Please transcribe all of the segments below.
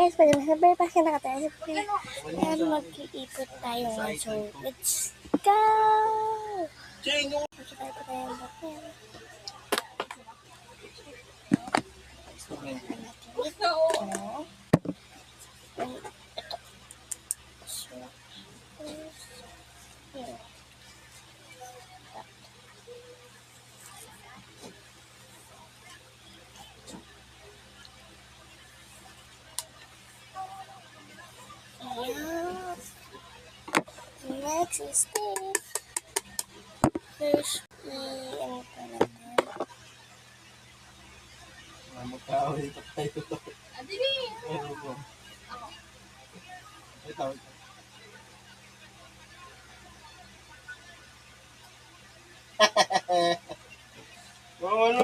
guys, pag-sabi pa siya nakatayo. And mag-iipot tayo ngayon. So, let's go! Tayo pa tayo ang bakit. Ito. So, here. Next is this. First, ano pa natin? Magkawin pa tayo. Adili! Ano po? Ito. Wala.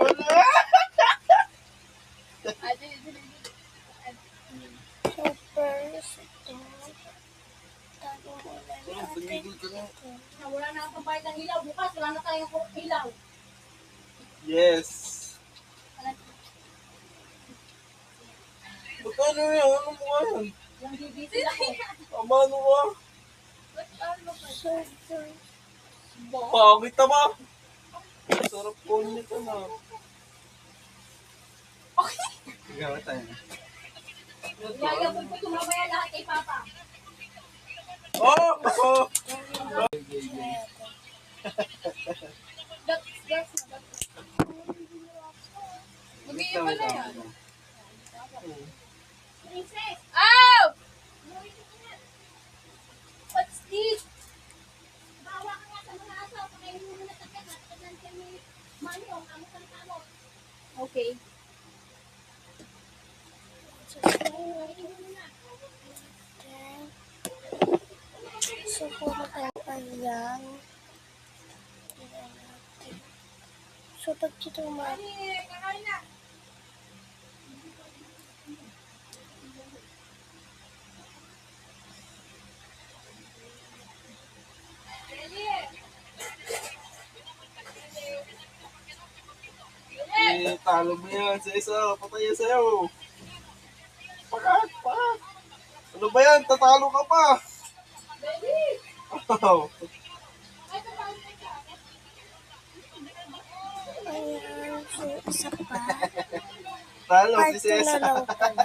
Adili. So, first, ito. Tago muna natin. Wala na akong pambayad ng ilaw. Bukas, wala na tayong ilaw. Yes. Magkano yan? Ano mo yan? Yung BBC ako. Amano ka? So, first, Pangit na ba? Sarap po nito na. Okay. Gawa tayo. Yayabog ko yung mamaya lahat kay Papa. Oh! That's Mag-iiba na yan. Princess! Oh! What's this? Bawa ka nga sa mga aso. Pakainin mo muna sa kanya. Pagkagan kami mami o kamo sa tamo. Okay. so, puro tayo pa yan. So, pag dito mga Kakain na. Talo mo yan sa isa. Patay yan sa'yo. Pakat! Ano ba yan? Tatalo ka pa. Oh. ayan, so, isa pa. Talo Part si 2 na Cesar. lang pala.